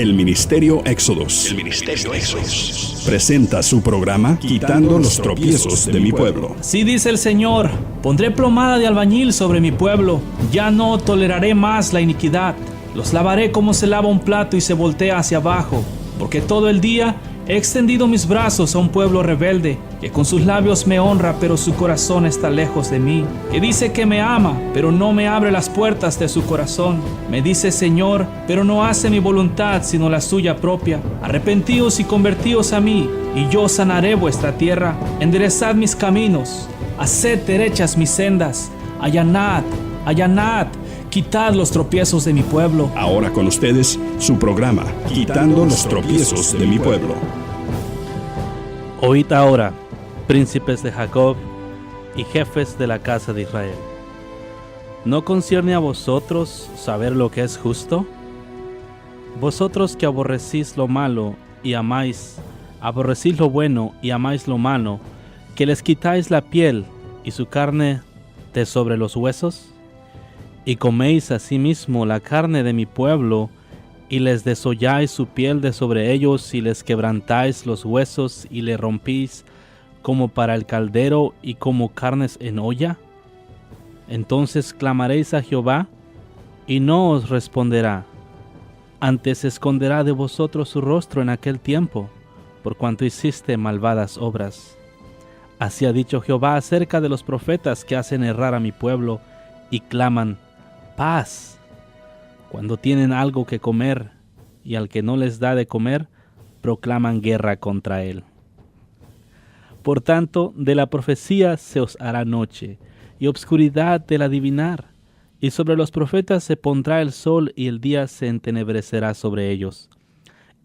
El Ministerio Éxodos presenta su programa Quitando los tropiezos de mi pueblo. Así dice el Señor: pondré plomada de albañil sobre mi pueblo, ya no toleraré más la iniquidad. Los lavaré como se lava un plato y se voltea hacia abajo, porque todo el día he extendido mis brazos a un pueblo rebelde, que con sus labios me honra, pero su corazón está lejos de mí, que dice que me ama, pero no me abre las puertas de su corazón. Me dice Señor, pero no hace mi voluntad, sino la suya propia. Arrepentíos y convertíos a mí, y yo sanaré vuestra tierra. Enderezad mis caminos, haced derechas mis sendas. Allanad, allanad, quitad los tropiezos de mi pueblo. Ahora con ustedes, su programa Quitando los tropiezos de mi pueblo. Oíd ahora, príncipes de Jacob y jefes de la casa de Israel. ¿No concierne a vosotros saber lo que es justo? Vosotros que aborrecís lo malo y aborrecís lo bueno y amáis lo malo, que les quitáis la piel y su carne de sobre los huesos, y coméis asimismo la carne de mi pueblo, y les desolláis su piel de sobre ellos, y les quebrantáis los huesos, y le rompís como para el caldero, y como carnes en olla. Entonces clamaréis a Jehová, y no os responderá. Antes esconderá de vosotros su rostro en aquel tiempo, por cuanto hiciste malvadas obras. Así ha dicho Jehová acerca de los profetas que hacen errar a mi pueblo, y claman paz, cuando tienen algo que comer, y al que no les da de comer, proclaman guerra contra él. Por tanto, de la profecía se os hará noche, y obscuridad del adivinar, y sobre los profetas se pondrá el sol, y el día se entenebrecerá sobre ellos.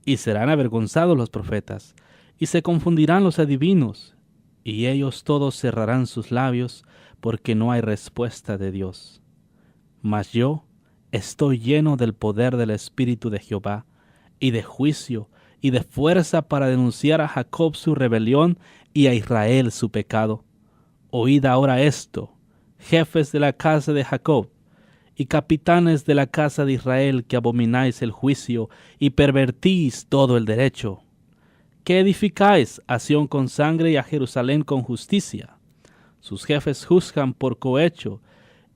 Y serán avergonzados los profetas, y se confundirán los adivinos, y ellos todos cerrarán sus labios, porque no hay respuesta de Dios. Mas yo estoy lleno del poder del Espíritu de Jehová, y de juicio, y de fuerza para denunciar a Jacob su rebelión, y a Israel su pecado. Oíd ahora esto, jefes de la casa de Jacob, y capitanes de la casa de Israel, que abomináis el juicio, y pervertís todo el derecho. ¿Qué edificáis a Sión con sangre y a Jerusalén con justicia? Sus jefes juzgan por cohecho,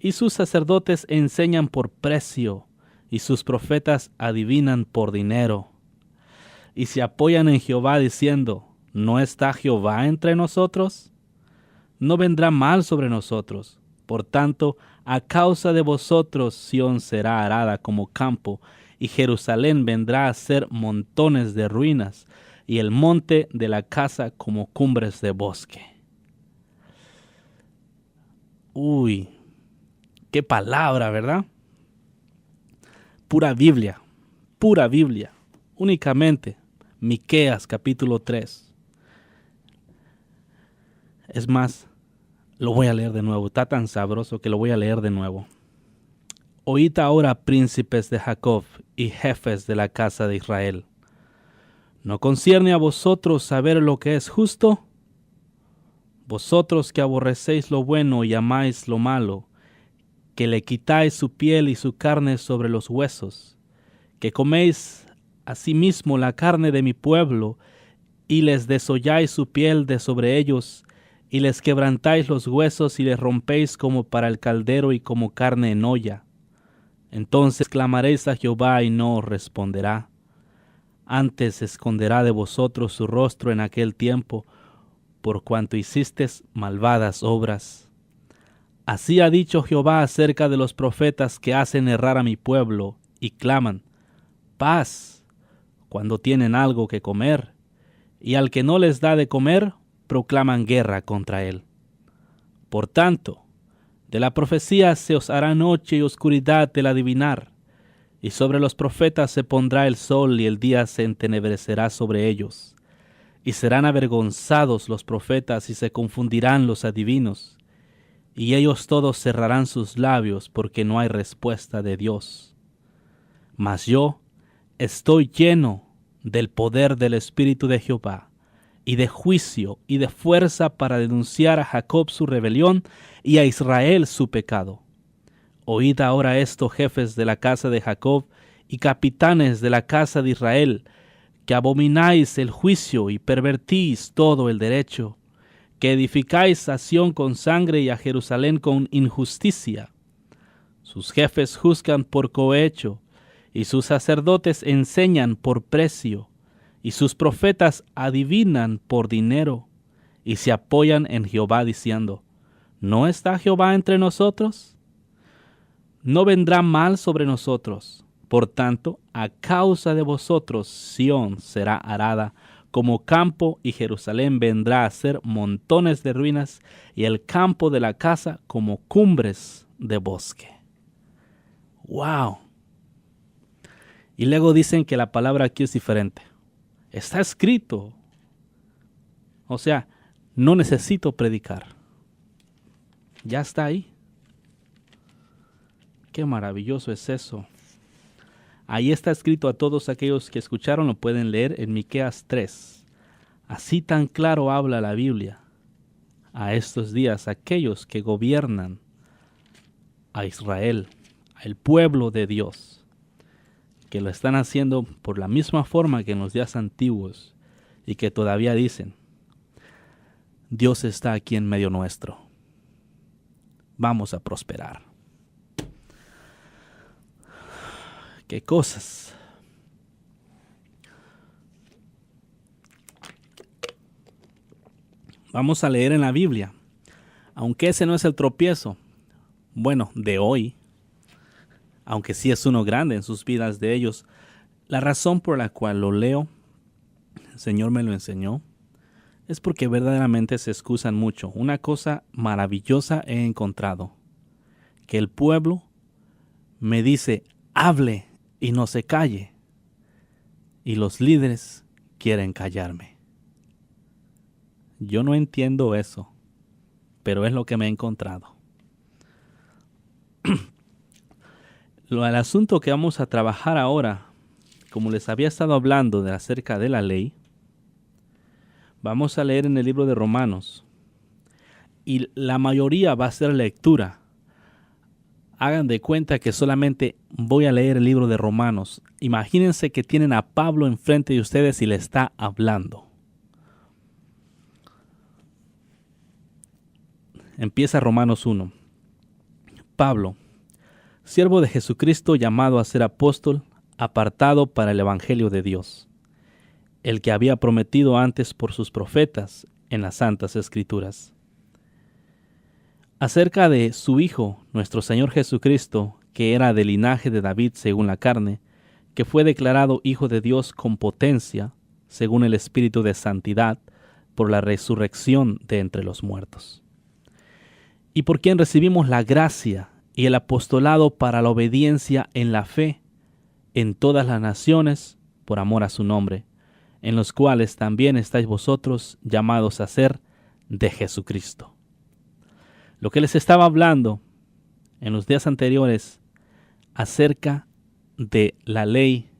y sus sacerdotes enseñan por precio, y sus profetas adivinan por dinero. Y se apoyan en Jehová diciendo: ¿no está Jehová entre nosotros? No vendrá mal sobre nosotros. Por tanto, a causa de vosotros Sión será arada como campo, y Jerusalén vendrá a ser montones de ruinas, y el monte de la casa como cumbres de bosque. Uy, qué palabra, ¿verdad? Pura Biblia, únicamente Miqueas capítulo 3. Es más, lo voy a leer de nuevo, está tan sabroso que lo voy a leer de nuevo. Oíd ahora, príncipes de Jacob y jefes de la casa de Israel. ¿No concierne a vosotros saber lo que es justo? Vosotros que aborrecéis lo bueno y amáis lo malo, que le quitáis su piel y su carne sobre los huesos, que coméis asimismo la carne de mi pueblo, y les desolláis su piel de sobre ellos, y les quebrantáis los huesos y les rompéis como para el caldero y como carne en olla. Entonces clamaréis a Jehová y no os responderá. Antes esconderá de vosotros su rostro en aquel tiempo, por cuanto hicisteis malvadas obras. Así ha dicho Jehová acerca de los profetas que hacen errar a mi pueblo, y claman paz, cuando tienen algo que comer, y al que no les da de comer, proclaman guerra contra él. Por tanto, de la profecía se os hará noche y oscuridad del adivinar, y sobre los profetas se pondrá el sol, y el día se entenebrecerá sobre ellos. Y serán avergonzados los profetas, y se confundirán los adivinos, y ellos todos cerrarán sus labios, porque no hay respuesta de Dios. Mas yo estoy lleno del poder del Espíritu de Jehová, y de juicio y de fuerza para denunciar a Jacob su rebelión, y a Israel su pecado. Oíd ahora esto, jefes de la casa de Jacob y capitanes de la casa de Israel, que abomináis el juicio y pervertís todo el derecho, que edificáis a Sión con sangre y a Jerusalén con injusticia. Sus jefes juzgan por cohecho, y sus sacerdotes enseñan por precio, y sus profetas adivinan por dinero, y se apoyan en Jehová diciendo, ¿no está Jehová entre nosotros? No vendrá mal sobre nosotros. Por tanto, a causa de vosotros, Sión será arada como campo, y Jerusalén vendrá a ser montones de ruinas, y el campo de la casa como cumbres de bosque. ¡Wow! Y luego dicen que la palabra aquí es diferente. Está escrito. O sea, no necesito predicar. Ya está ahí. Qué maravilloso es eso. Ahí está escrito a todos aquellos que escucharon, lo pueden leer en Miqueas 3. Así tan claro habla la Biblia a estos días aquellos que gobiernan a Israel, al pueblo de Dios, que lo están haciendo por la misma forma que en los días antiguos y que todavía dicen, Dios está aquí en medio nuestro. Vamos a prosperar. ¿Qué cosas? Vamos a leer en la Biblia, aunque ese no es el tropiezo, bueno, de hoy, aunque sí es uno grande en sus vidas de ellos, la razón por la cual lo leo, el Señor me lo enseñó, es porque verdaderamente se excusan mucho. Una cosa maravillosa he encontrado, que el pueblo me dice, hable y no se calle, y los líderes quieren callarme. Yo no entiendo eso, pero es lo que me he encontrado. El asunto que vamos a trabajar ahora, como les había estado hablando acerca de la ley, vamos a leer en el libro de Romanos, y la mayoría va a ser lectura. Hagan de cuenta que solamente voy a leer el libro de Romanos. Imagínense que tienen a Pablo enfrente de ustedes y le está hablando. Empieza Romanos 1. Pablo, siervo de Jesucristo, llamado a ser apóstol, apartado para el evangelio de Dios, el que había prometido antes por sus profetas en las santas escrituras, acerca de su Hijo, nuestro Señor Jesucristo, que era del linaje de David según la carne, que fue declarado Hijo de Dios con potencia, según el Espíritu de Santidad, por la resurrección de entre los muertos, y por quien recibimos la gracia y el apostolado para la obediencia en la fe en todas las naciones, por amor a su nombre, en los cuales también estáis vosotros llamados a ser de Jesucristo. Lo que les estaba hablando en los días anteriores acerca de la ley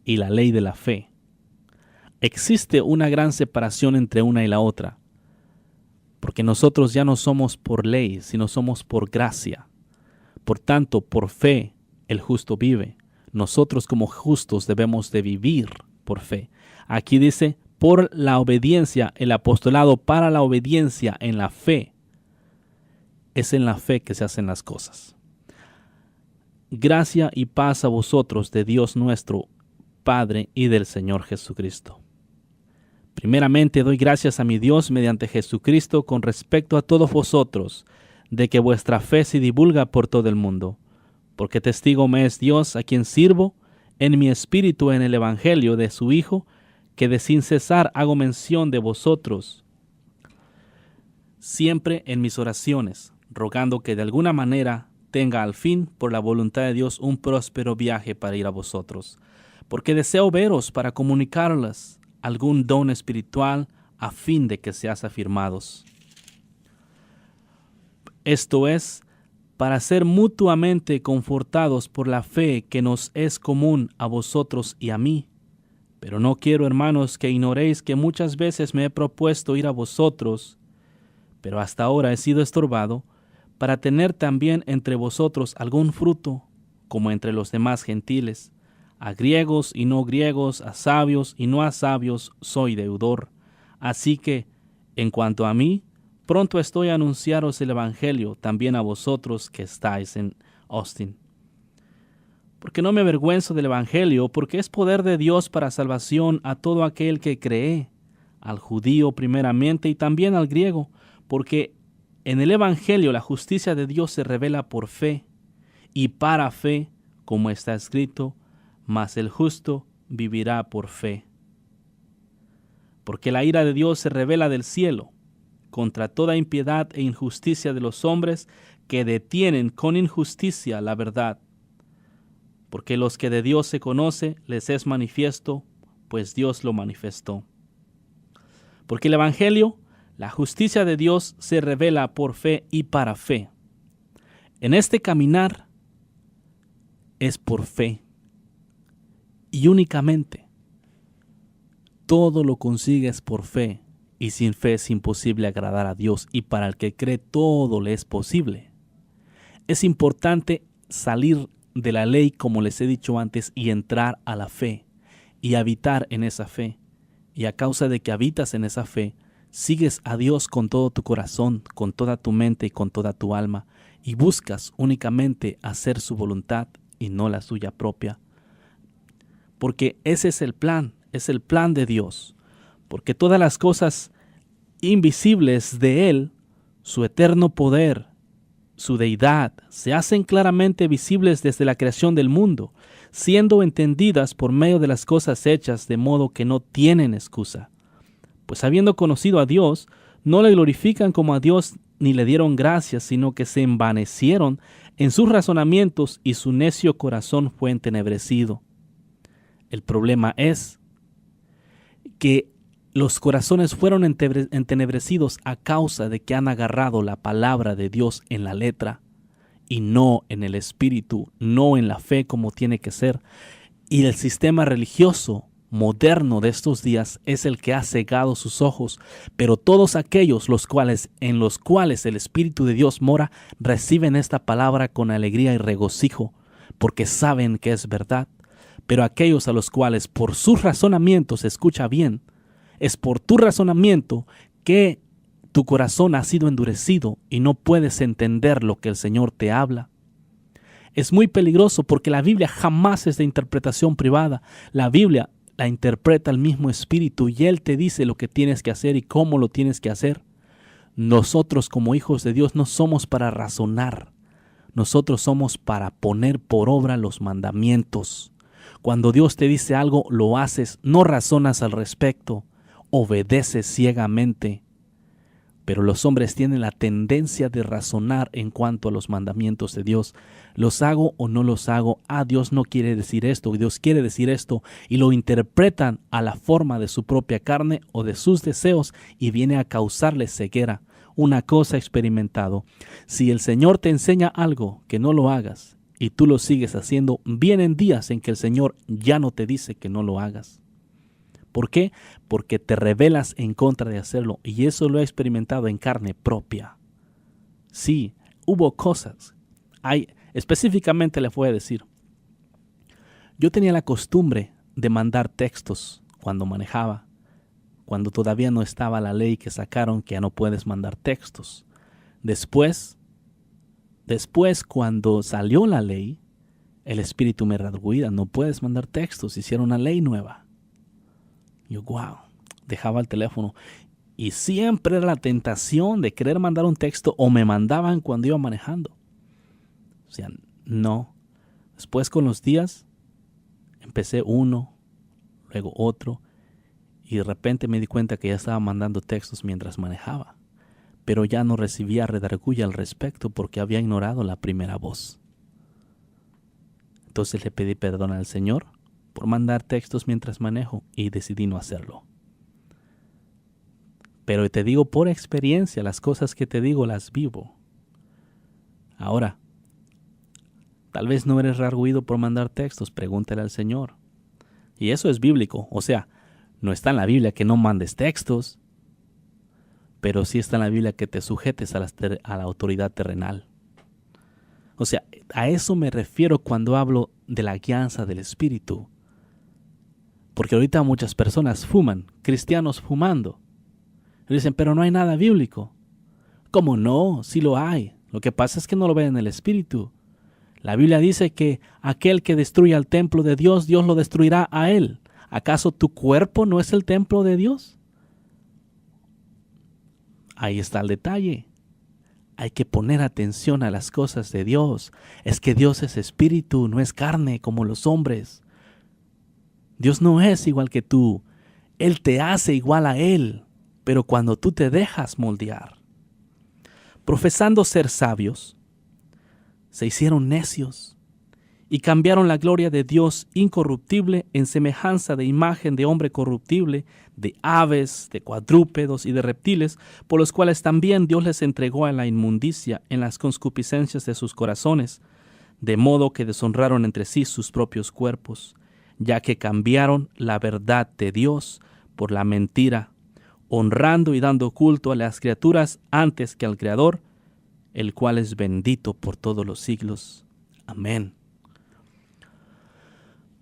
y la ley de la fe. Existe una gran separación entre una y la otra, porque nosotros ya no somos por ley, sino somos por gracia. Por tanto, por fe el justo vive. Nosotros como justos debemos de vivir por fe. Aquí dice, por la obediencia, el apostolado para la obediencia en la fe. Es en la fe que se hacen las cosas. Gracia y paz a vosotros de Dios nuestro Padre y del Señor Jesucristo. Primeramente doy gracias a mi Dios mediante Jesucristo con respecto a todos vosotros, de que vuestra fe se divulga por todo el mundo, porque testigo me es Dios, a quien sirvo en mi espíritu en el evangelio de su Hijo, que de sin cesar hago mención de vosotros, siempre en mis oraciones, rogando que de alguna manera tenga al fin, por la voluntad de Dios, un próspero viaje para ir a vosotros, porque deseo veros para comunicarles algún don espiritual a fin de que seas afirmados. Esto es, para ser mutuamente confortados por la fe que nos es común a vosotros y a mí. Pero no quiero, hermanos, que ignoréis que muchas veces me he propuesto ir a vosotros, pero hasta ahora he sido estorbado, para tener también entre vosotros algún fruto, como entre los demás gentiles, A griegos y no griegos, a sabios y no a sabios, soy deudor. Así que, en cuanto a mí, pronto estoy a anunciaros el Evangelio también a vosotros que estáis en Austin. Porque no me avergüenzo del Evangelio, porque es poder de Dios para salvación a todo aquel que cree, al judío primeramente y también al griego, porque en el Evangelio la justicia de Dios se revela por fe y para fe, como está escrito, mas el justo vivirá por fe. Porque la ira de Dios se revela del cielo contra toda impiedad e injusticia de los hombres que detienen con injusticia la verdad. Porque los que de Dios se conoce les es manifiesto, pues Dios lo manifestó. Porque el Evangelio, la justicia de Dios, se revela por fe y para fe. En este caminar es por fe. Y únicamente. Todo lo consigues por fe, y sin fe es imposible agradar a Dios, y para el que cree todo le es posible. Es importante salir de la ley, como les he dicho antes, y entrar a la fe, y habitar en esa fe. Y a causa de que habitas en esa fe, sigues a Dios con todo tu corazón, con toda tu mente y con toda tu alma, y buscas únicamente hacer su voluntad y no la suya propia. Porque ese es el plan de Dios. Porque todas las cosas invisibles de Él, su eterno poder, su deidad, se hacen claramente visibles desde la creación del mundo, siendo entendidas por medio de las cosas hechas, de modo que no tienen excusa. Pues habiendo conocido a Dios, no le glorifican como a Dios ni le dieron gracias, sino que se envanecieron en sus razonamientos y su necio corazón fue entenebrecido. El problema es que los corazones fueron entenebrecidos a causa de que han agarrado la palabra de Dios en la letra y no en el espíritu, no en la fe como tiene que ser. Y el sistema religioso moderno de estos días es el que ha cegado sus ojos, pero todos aquellos en los cuales el Espíritu de Dios mora reciben esta palabra con alegría y regocijo, porque saben que es verdad. Pero aquellos a los cuales por sus razonamientos se escucha bien, es por tu razonamiento que tu corazón ha sido endurecido y no puedes entender lo que el Señor te habla. Es muy peligroso porque la Biblia jamás es de interpretación privada. La Biblia la interpreta el mismo Espíritu y Él te dice lo que tienes que hacer y cómo lo tienes que hacer. Nosotros como hijos de Dios no somos para razonar. Nosotros somos para poner por obra los mandamientos. Cuando Dios te dice algo, lo haces, no razonas al respecto, obedeces ciegamente. Pero los hombres tienen la tendencia de razonar en cuanto a los mandamientos de Dios. ¿Los hago o no los hago? Dios no quiere decir esto, Dios quiere decir esto, y lo interpretan a la forma de su propia carne o de sus deseos y viene a causarles ceguera. Una cosa experimentado, si el Señor te enseña algo, que no lo hagas, y tú lo sigues haciendo, vienen días en que el Señor ya no te dice que no lo hagas. ¿Por qué? Porque te rebelas en contra de hacerlo, y eso lo he experimentado en carne propia. Sí, hubo cosas. Específicamente les voy a decir, yo tenía la costumbre de mandar textos cuando manejaba, cuando todavía no estaba la ley que sacaron que ya no puedes mandar textos. Después, cuando salió la ley, el Espíritu me redarguía, no puedes mandar textos, hicieron una ley nueva. Yo, wow, dejaba el teléfono y siempre era la tentación de querer mandar un texto o me mandaban cuando iba manejando. O sea, no. Después con los días empecé uno, luego otro y de repente me di cuenta que ya estaba mandando textos mientras manejaba. Pero ya no recibía redarguya al respecto porque había ignorado la primera voz. Entonces le pedí perdón al Señor por mandar textos mientras manejo y decidí no hacerlo. Pero te digo por experiencia, las cosas que te digo las vivo. Ahora, tal vez no eres redarguido por mandar textos, pregúntale al Señor. Y eso es bíblico, o sea, no está en la Biblia que no mandes textos, pero sí está en la Biblia que te sujetes a la autoridad terrenal. O sea, a eso me refiero cuando hablo de la guianza del Espíritu. Porque ahorita muchas personas fuman, cristianos fumando. Y dicen, pero no hay nada bíblico. ¿Cómo no? Sí lo hay. Lo que pasa es que no lo ven en el Espíritu. La Biblia dice que aquel que destruya el templo de Dios, Dios lo destruirá a él. ¿Acaso tu cuerpo no es el templo de Dios? Ahí está el detalle. Hay que poner atención a las cosas de Dios. Es que Dios es espíritu, no es carne como los hombres. Dios no es igual que tú. Él te hace igual a Él, pero cuando tú te dejas moldear. Profesando ser sabios, se hicieron necios y cambiaron la gloria de Dios incorruptible en semejanza de imagen de hombre corruptible, de aves, de cuadrúpedos y de reptiles, por los cuales también Dios les entregó a la inmundicia en las concupiscencias de sus corazones, de modo que deshonraron entre sí sus propios cuerpos, ya que cambiaron la verdad de Dios por la mentira, honrando y dando culto a las criaturas antes que al Creador, el cual es bendito por todos los siglos. Amén.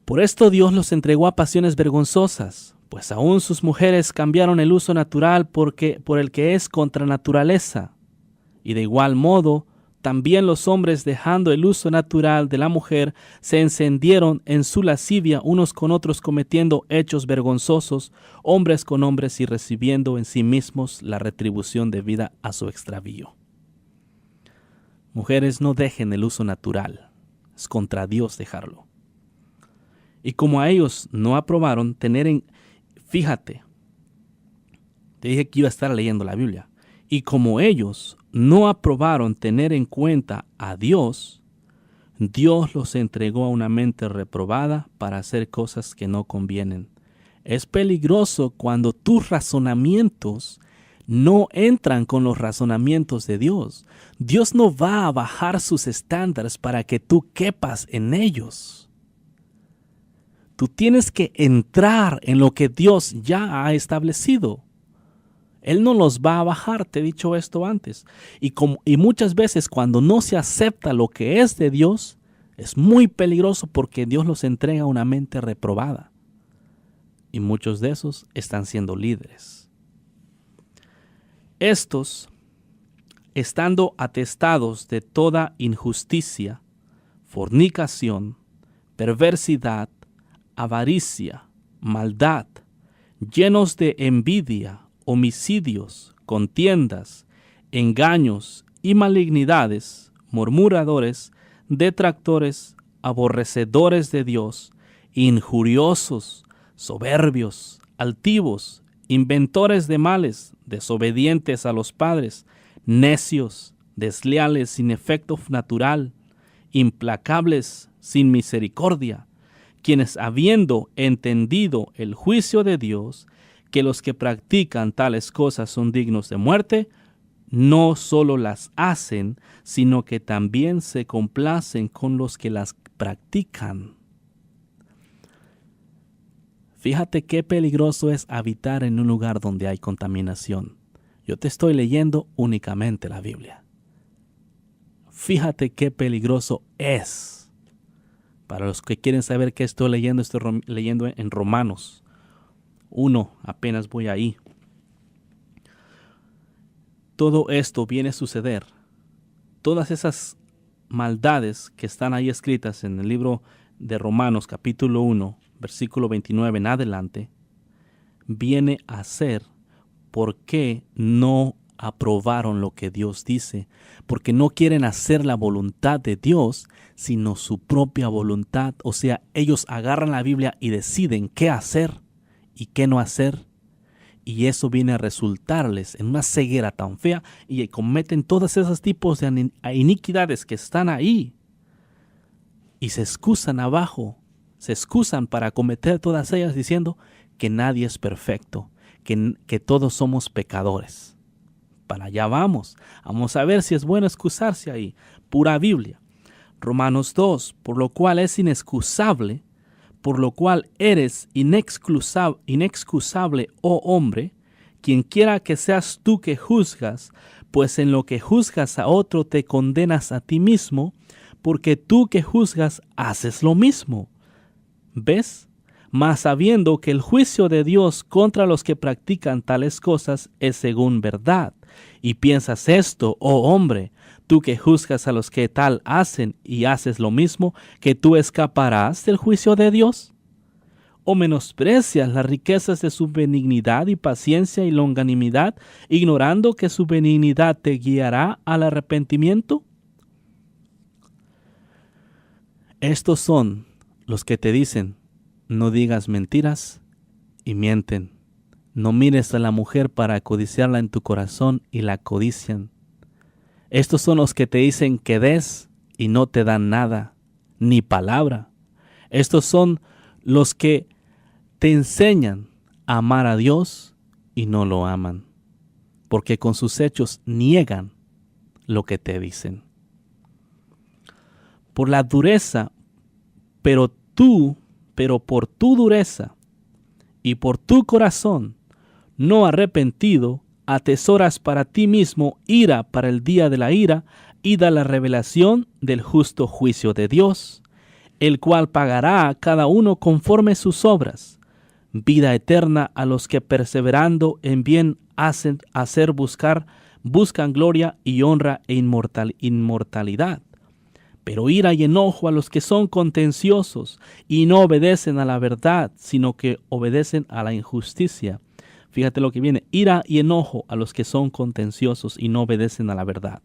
Por esto Dios los entregó a pasiones vergonzosas, pues aún sus mujeres cambiaron el uso natural por el que es contra naturaleza. Y de igual modo, también los hombres, dejando el uso natural de la mujer, se encendieron en su lascivia unos con otros, cometiendo hechos vergonzosos, hombres con hombres, y recibiendo en sí mismos la retribución debida a su extravío. Mujeres, no dejen el uso natural, es contra Dios dejarlo. Y como a ellos no aprobaron fíjate, te dije que iba a estar leyendo la Biblia. Y como ellos no aprobaron tener en cuenta a Dios, Dios los entregó a una mente reprobada para hacer cosas que no convienen. Es peligroso cuando tus razonamientos no entran con los razonamientos de Dios. Dios no va a bajar sus estándares para que tú quepas en ellos. Tú tienes que entrar en lo que Dios ya ha establecido. Él no los va a bajar, te he dicho esto antes. Y muchas veces cuando no se acepta lo que es de Dios, es muy peligroso porque Dios los entrega a una mente reprobada. Y muchos de esos están siendo líderes. Estos, estando atestados de toda injusticia, fornicación, perversidad, avaricia, maldad, llenos de envidia, homicidios, contiendas, engaños y malignidades, murmuradores, detractores, aborrecedores de Dios, injuriosos, soberbios, altivos, inventores de males, desobedientes a los padres, necios, desleales, sin efecto natural, implacables, sin misericordia, quienes, habiendo entendido el juicio de Dios, que los que practican tales cosas son dignos de muerte, no solo las hacen, sino que también se complacen con los que las practican. Fíjate qué peligroso es habitar en un lugar donde hay contaminación. Yo te estoy leyendo únicamente la Biblia. Fíjate qué peligroso es. Para los que quieren saber qué estoy leyendo en Romanos 1, apenas voy ahí. Todo esto viene a suceder. Todas esas maldades que están ahí escritas en el libro de Romanos capítulo 1, versículo 29 en adelante, viene a ser porque no aprobaron lo que Dios dice, porque no quieren hacer la voluntad de Dios, sino su propia voluntad. O sea, ellos agarran la Biblia y deciden qué hacer y qué no hacer. Y eso viene a resultarles en una ceguera tan fea y cometen todos esos tipos de iniquidades que están ahí. Y se excusan abajo, se excusan para cometer todas ellas diciendo que nadie es perfecto, que todos somos pecadores. Para allá vamos. Vamos a ver si es bueno excusarse ahí. Pura Biblia. Romanos 2, por lo cual es inexcusable, por lo cual eres inexcusable, oh hombre, quien quiera que seas tú que juzgas, pues en lo que juzgas a otro te condenas a ti mismo, porque tú que juzgas haces lo mismo. ¿Ves? Mas sabiendo que el juicio de Dios contra los que practican tales cosas es según verdad. Y piensas esto, oh hombre, tú que juzgas a los que tal hacen y haces lo mismo, que tú escaparás del juicio de Dios. ¿O menosprecias las riquezas de su benignidad y paciencia y longanimidad, ignorando que su benignidad te guiará al arrepentimiento? Estos son los que te dicen, no digas mentiras, y mienten. No mires a la mujer para codiciarla en tu corazón y la codician. Estos son los que te dicen que des y no te dan nada, ni palabra. Estos son los que te enseñan a amar a Dios y no lo aman, porque con sus hechos niegan lo que te dicen. Por la dureza, pero por tu dureza y por tu corazón no arrepentido, atesoras para ti mismo ira para el día de la ira y da la revelación del justo juicio de Dios, el cual pagará a cada uno conforme sus obras. Vida eterna a los que perseverando en bien buscan gloria y honra e inmortalidad. Pero ira y enojo a los que son contenciosos y no obedecen a la verdad, sino que obedecen a la injusticia. Fíjate lo que viene, ira y enojo a los que son contenciosos y no obedecen a la verdad.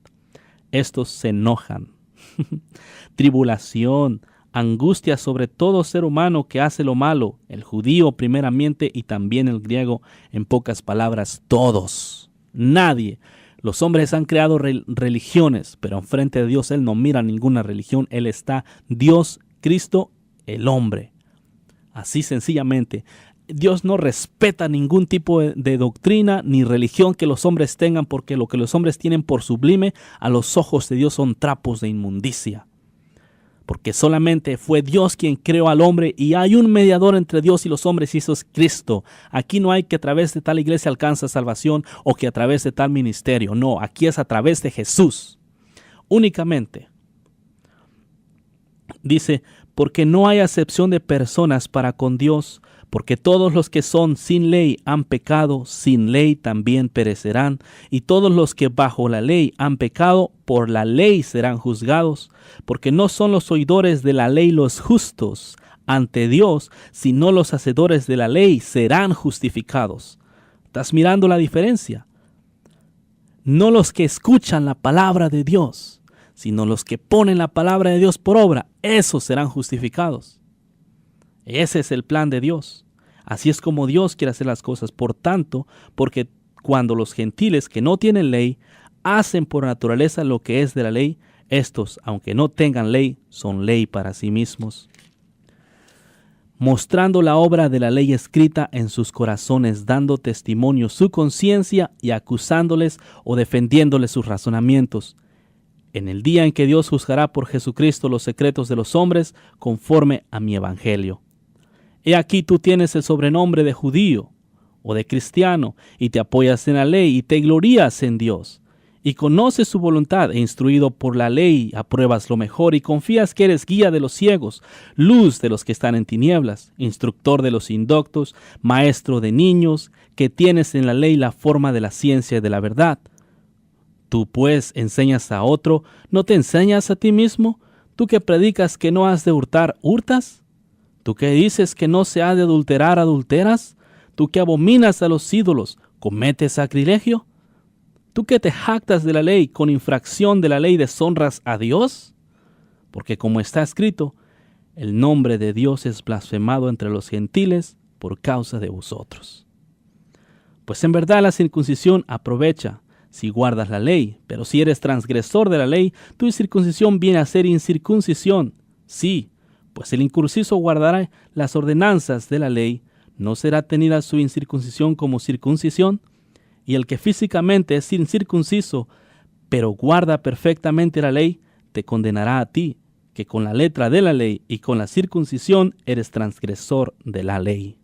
Estos se enojan. Tribulación, angustia sobre todo ser humano que hace lo malo, el judío primeramente y también el griego, en pocas palabras, todos. Nadie. Los hombres han creado religiones, pero enfrente de Dios Él no mira ninguna religión. Él está Dios, Cristo, el hombre. Así sencillamente. Dios no respeta ningún tipo de doctrina ni religión que los hombres tengan, porque lo que los hombres tienen por sublime a los ojos de Dios son trapos de inmundicia. Porque solamente fue Dios quien creó al hombre y hay un mediador entre Dios y los hombres y eso es Cristo. Aquí no hay que a través de tal iglesia alcanza salvación o que a través de tal ministerio. No, aquí es a través de Jesús. Únicamente. Dice, porque no hay acepción de personas para con Dios, porque todos los que son sin ley han pecado, sin ley también perecerán, y todos los que bajo la ley han pecado, por la ley serán juzgados, porque no son los oidores de la ley los justos ante Dios, sino los hacedores de la ley serán justificados. ¿Estás mirando la diferencia? No los que escuchan la palabra de Dios, sino los que ponen la palabra de Dios por obra, esos serán justificados. Ese es el plan de Dios. Así es como Dios quiere hacer las cosas. Por tanto, porque cuando los gentiles que no tienen ley hacen por naturaleza lo que es de la ley, estos, aunque no tengan ley, son ley para sí mismos, mostrando la obra de la ley escrita en sus corazones, dando testimonio su conciencia y acusándoles o defendiéndoles sus razonamientos. En el día en que Dios juzgará por Jesucristo los secretos de los hombres conforme a mi evangelio. He aquí tú tienes el sobrenombre de judío o de cristiano y te apoyas en la ley y te glorías en Dios y conoces su voluntad e instruido por la ley apruebas lo mejor y confías que eres guía de los ciegos, luz de los que están en tinieblas, instructor de los indoctos, maestro de niños, que tienes en la ley la forma de la ciencia y de la verdad. Tú pues enseñas a otro, ¿no te enseñas a ti mismo? ¿Tú que predicas que no has de hurtar, hurtas? ¿Tú que dices que no se ha de adulterar, adulteras? ¿Tú que abominas a los ídolos, cometes sacrilegio? ¿Tú que te jactas de la ley, con infracción de la ley deshonras a Dios? Porque como está escrito, el nombre de Dios es blasfemado entre los gentiles por causa de vosotros. Pues en verdad la circuncisión aprovecha si guardas la ley, pero si eres transgresor de la ley, tu circuncisión viene a ser incircuncisión. Sí, pues el incircunciso guardará las ordenanzas de la ley, ¿no será tenida su incircuncisión como circuncisión? Y el que físicamente es incircunciso, pero guarda perfectamente la ley, te condenará a ti, que con la letra de la ley y con la circuncisión eres transgresor de la ley.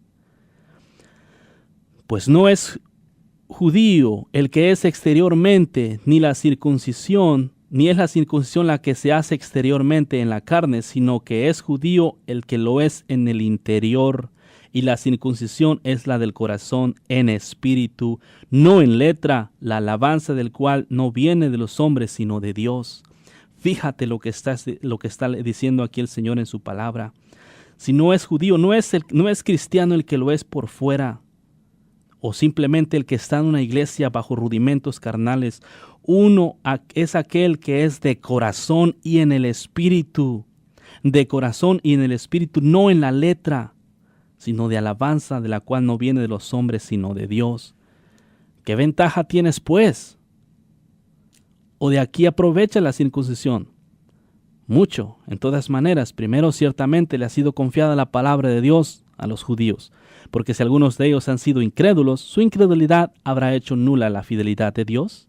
Pues no es judío el que es exteriormente, ni la circuncisión Ni es la circuncisión la que se hace exteriormente en la carne, sino que es judío el que lo es en el interior. Y la circuncisión es la del corazón en espíritu, no en letra, la alabanza del cual no viene de los hombres, sino de Dios. Fíjate lo que está diciendo aquí el Señor en su palabra. Si no es judío, no es cristiano el que lo es por fuera, o simplemente el que está en una iglesia bajo rudimentos carnales. Uno es aquel que es de corazón y en el espíritu. De corazón y en el espíritu, no en la letra, sino de alabanza, de la cual no viene de los hombres, sino de Dios. ¿Qué ventaja tienes, pues? ¿O de aquí aprovecha la circuncisión? Mucho, en todas maneras. Primero, ciertamente le ha sido confiada la palabra de Dios a los judíos, porque si algunos de ellos han sido incrédulos, ¿su incredulidad habrá hecho nula la fidelidad de Dios?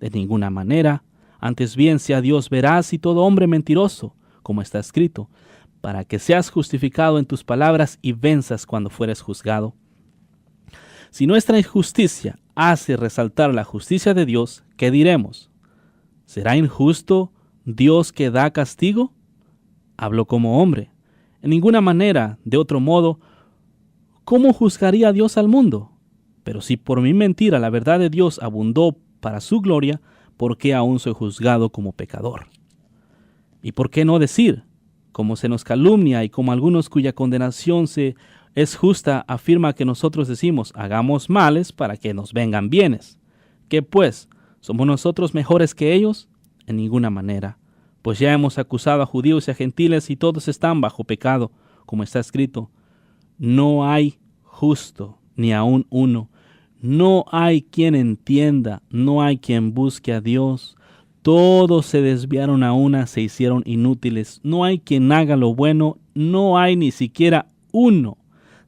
De ninguna manera. Antes bien sea Dios veraz y todo hombre mentiroso, como está escrito, para que seas justificado en tus palabras y venzas cuando fueres juzgado. Si nuestra injusticia hace resaltar la justicia de Dios, ¿qué diremos? ¿Será injusto Dios que da castigo? Hablo como hombre. En ninguna manera, de otro modo, ¿cómo juzgaría Dios al mundo? Pero si por mi mentira la verdad de Dios abundó para su gloria, ¿por qué aún soy juzgado como pecador? ¿Y por qué no decir, como se nos calumnia y como algunos cuya condenación es justa, afirma que nosotros decimos, hagamos males para que nos vengan bienes? ¿Qué pues? ¿Somos nosotros mejores que ellos? En ninguna manera, pues ya hemos acusado a judíos y a gentiles y todos están bajo pecado, como está escrito, no hay justo ni aun uno, no hay quien entienda, no hay quien busque a Dios. Todos se desviaron a una, se hicieron inútiles. No hay quien haga lo bueno, no hay ni siquiera uno.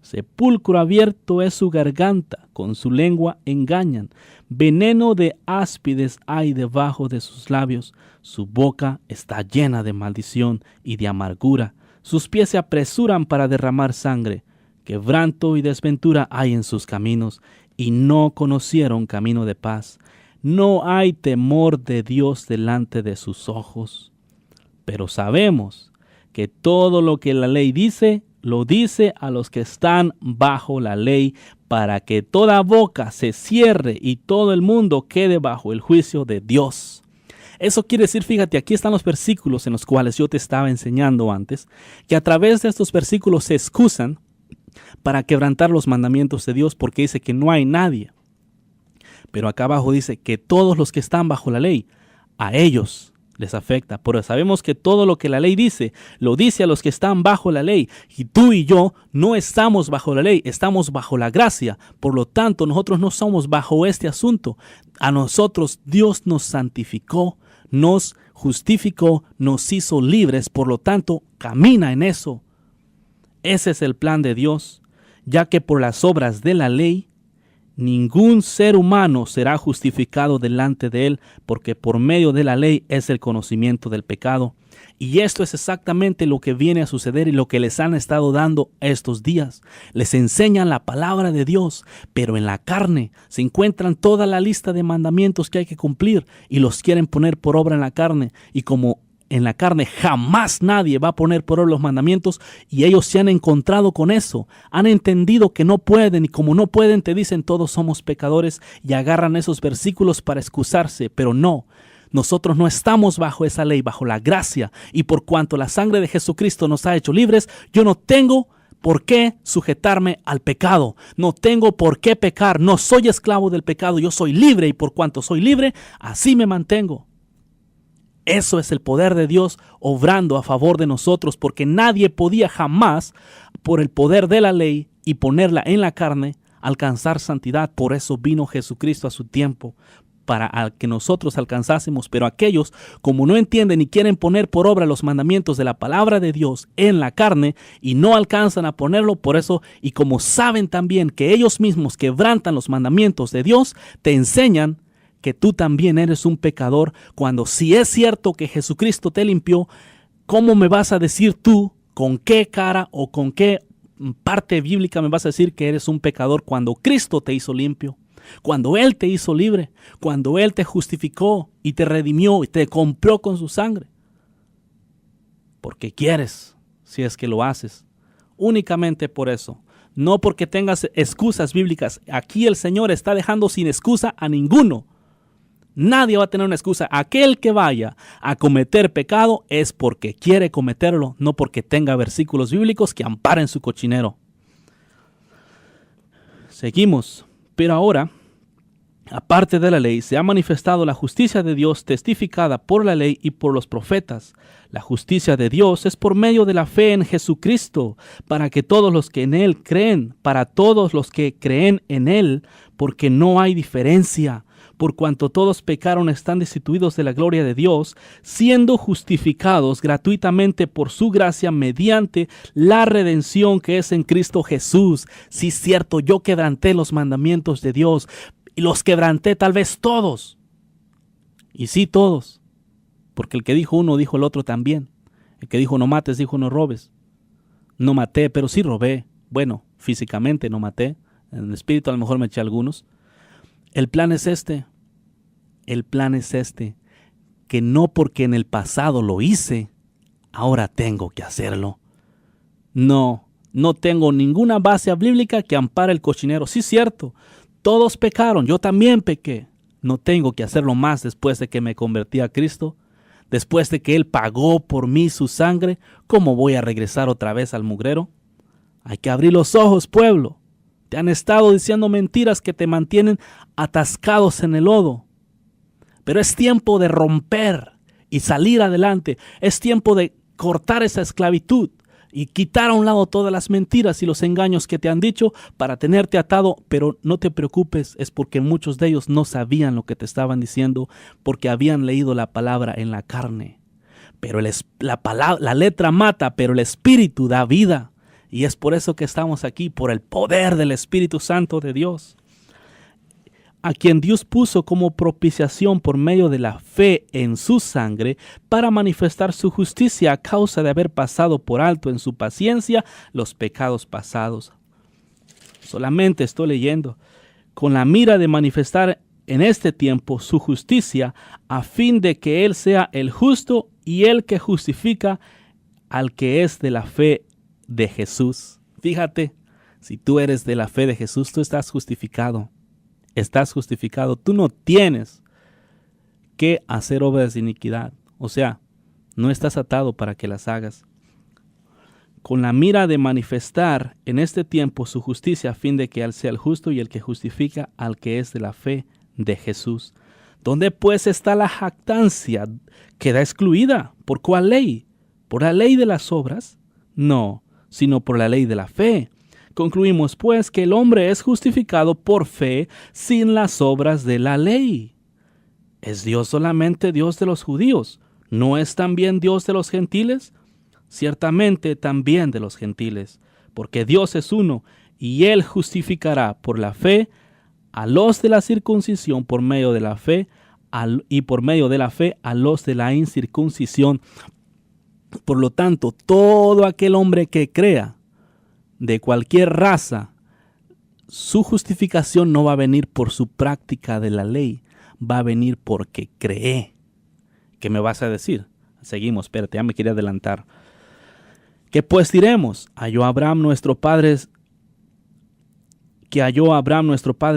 Sepulcro abierto es su garganta, con su lengua engañan. Veneno de áspides hay debajo de sus labios. Su boca está llena de maldición y de amargura. Sus pies se apresuran para derramar sangre. Quebranto y desventura hay en sus caminos, y no conocieron camino de paz. No hay temor de Dios delante de sus ojos. Pero sabemos que todo lo que la ley dice, lo dice a los que están bajo la ley, para que toda boca se cierre y todo el mundo quede bajo el juicio de Dios. Eso quiere decir, fíjate, aquí están los versículos en los cuales yo te estaba enseñando antes, que a través de estos versículos se excusan para quebrantar los mandamientos de Dios, porque dice que no hay nadie. Pero acá abajo dice que todos los que están bajo la ley, a ellos les afecta. Pero sabemos que todo lo que la ley dice, lo dice a los que están bajo la ley. Y tú y yo no estamos bajo la ley, estamos bajo la gracia. Por lo tanto, nosotros no somos bajo este asunto. A nosotros Dios nos santificó, nos justificó, nos hizo libres. Por lo tanto, camina en eso. Ese es el plan de Dios, ya que por las obras de la ley, ningún ser humano será justificado delante de él, porque por medio de la ley es el conocimiento del pecado. Y esto es exactamente lo que viene a suceder y lo que les han estado dando estos días. Les enseñan la palabra de Dios, pero en la carne se encuentran toda la lista de mandamientos que hay que cumplir y los quieren poner por obra en la carne. Y como en la carne jamás nadie va a poner por obra los mandamientos, y ellos se han encontrado con eso, han entendido que no pueden, y como no pueden te dicen todos somos pecadores y agarran esos versículos para excusarse. Pero no, nosotros no estamos bajo esa ley, bajo la gracia, y por cuanto la sangre de Jesucristo nos ha hecho libres, yo no tengo por qué sujetarme al pecado, no tengo por qué pecar, no soy esclavo del pecado, yo soy libre, y por cuanto soy libre, así me mantengo. Eso es el poder de Dios obrando a favor de nosotros, porque nadie podía jamás, por el poder de la ley y ponerla en la carne, alcanzar santidad. Por eso vino Jesucristo a su tiempo, para que nosotros alcanzásemos. Pero aquellos, como no entienden y quieren poner por obra los mandamientos de la palabra de Dios en la carne y no alcanzan a ponerlo, por eso, y como saben también que ellos mismos quebrantan los mandamientos de Dios, te enseñan que tú también eres un pecador, cuando si es cierto que Jesucristo te limpió, ¿cómo me vas a decir tú, con qué cara o con qué parte bíblica me vas a decir que eres un pecador cuando Cristo te hizo limpio? Cuando Él te hizo libre, cuando Él te justificó y te redimió y te compró con su sangre. Porque quieres, si es que lo haces. Únicamente por eso. No porque tengas excusas bíblicas. Aquí el Señor está dejando sin excusa a ninguno. Nadie va a tener una excusa. Aquel que vaya a cometer pecado es porque quiere cometerlo, no porque tenga versículos bíblicos que amparen su cochinero. Seguimos. Pero ahora, aparte de la ley, se ha manifestado la justicia de Dios testificada por la ley y por los profetas. La justicia de Dios es por medio de la fe en Jesucristo, para que todos los que en Él creen, para todos los que creen en Él, porque no hay diferencia. Por cuanto todos pecaron, están destituidos de la gloria de Dios, siendo justificados gratuitamente por su gracia mediante la redención que es en Cristo Jesús. Sí, es cierto, yo quebranté los mandamientos de Dios y los quebranté tal vez todos. Y sí, todos. Porque el que dijo uno, dijo el otro también. El que dijo no mates, dijo no robes. No maté, pero sí robé. Bueno, físicamente no maté. En el espíritu a lo mejor me eché algunos. El plan es este. El plan es este. Que no porque en el pasado lo hice, ahora tengo que hacerlo. No tengo ninguna base bíblica que ampare el cochinero. Sí, cierto. Todos pecaron. Yo también pequé. No tengo que hacerlo más después de que me convertí a Cristo. Después de que Él pagó por mí su sangre, ¿cómo voy a regresar otra vez al mugrero? Hay que abrir los ojos, pueblo. Te han estado diciendo mentiras que te mantienen atascados en el lodo. Pero es tiempo de romper y salir adelante. Es tiempo de cortar esa esclavitud y quitar a un lado todas las mentiras y los engaños que te han dicho para tenerte atado. Pero no te preocupes, es porque muchos de ellos no sabían lo que te estaban diciendo porque habían leído la palabra en la carne. Pero la letra mata, pero el Espíritu da vida. Y es por eso que estamos aquí, por el poder del Espíritu Santo de Dios, a quien Dios puso como propiciación por medio de la fe en su sangre para manifestar su justicia a causa de haber pasado por alto en su paciencia los pecados pasados. Solamente estoy leyendo, con la mira de manifestar en este tiempo su justicia, a fin de que Él sea el justo y el que justifica al que es de la fe de Jesús. Fíjate, si tú eres de la fe de Jesús, tú estás justificado. Estás justificado. Tú no tienes que hacer obras de iniquidad. O sea, no estás atado para que las hagas. Con la mira de manifestar en este tiempo su justicia, a fin de que Él sea el justo y el que justifica al que es de la fe de Jesús. ¿Dónde pues está la jactancia? ¿Queda excluida? ¿Por cuál ley? ¿Por la ley de las obras? No, sino por la ley de la fe. Concluimos pues que el hombre es justificado por fe sin las obras de la ley. ¿Es Dios solamente Dios de los judíos? ¿No es también Dios de los gentiles? Ciertamente también de los gentiles, porque Dios es uno, y Él justificará por la fe a los de la circuncisión por medio de la fe, y por medio de la fe a los de la incircuncisión. Por lo tanto, todo aquel hombre que crea, de cualquier raza, su justificación no va a venir por su práctica de la ley, va a venir porque cree. ¿Qué me vas a decir? Seguimos, espérate, ya me quería adelantar. ¿Qué pues diremos? ¿Halló Abraham nuestro padre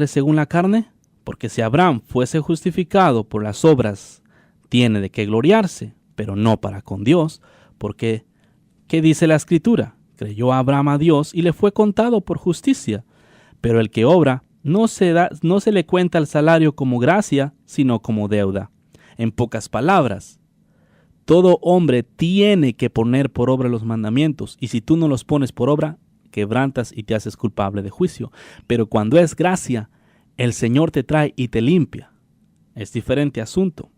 según la carne? Porque si Abraham fuese justificado por las obras, tiene de qué gloriarse, pero no para con Dios, porque ¿qué dice la Escritura? Creyó Abraham a Dios y le fue contado por justicia. Pero el que obra no se le cuenta el salario como gracia, sino como deuda. En pocas palabras, todo hombre tiene que poner por obra los mandamientos, y si tú no los pones por obra, quebrantas y te haces culpable de juicio. Pero cuando es gracia, el Señor te trae y te limpia. Es diferente asunto.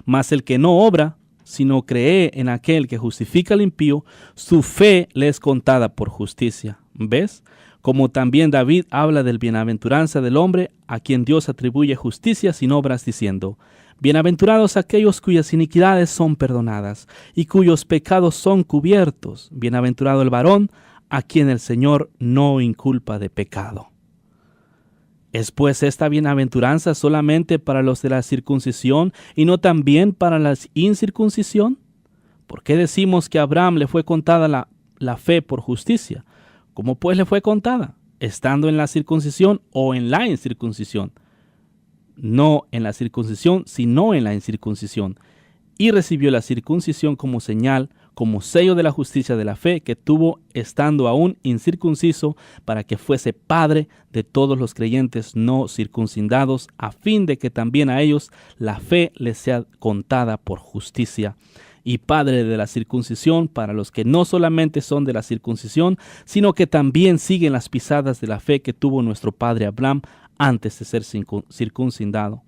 Mas el que no obra, sino cree en aquel que justifica al impío, su fe le es contada por justicia. ¿Ves? Como también David habla del bienaventuranza del hombre a quien Dios atribuye justicia sin obras, diciendo: bienaventurados aquellos cuyas iniquidades son perdonadas y cuyos pecados son cubiertos. Bienaventurado el varón a quien el Señor no inculpa de pecado. ¿Es pues esta bienaventuranza solamente para los de la circuncisión y no también para la incircuncisión? ¿Por qué decimos que a Abraham le fue contada la fe por justicia? ¿Cómo pues le fue contada? ¿Estando en la circuncisión o en la incircuncisión? No en la circuncisión, sino en la incircuncisión. Y recibió la circuncisión como señal, como sello de la justicia de la fe que tuvo estando aún incircunciso, para que fuese padre de todos los creyentes no circuncidados, a fin de que también a ellos la fe les sea contada por justicia. Y padre de la circuncisión para los que no solamente son de la circuncisión, sino que también siguen las pisadas de la fe que tuvo nuestro padre Abraham antes de ser circuncidado.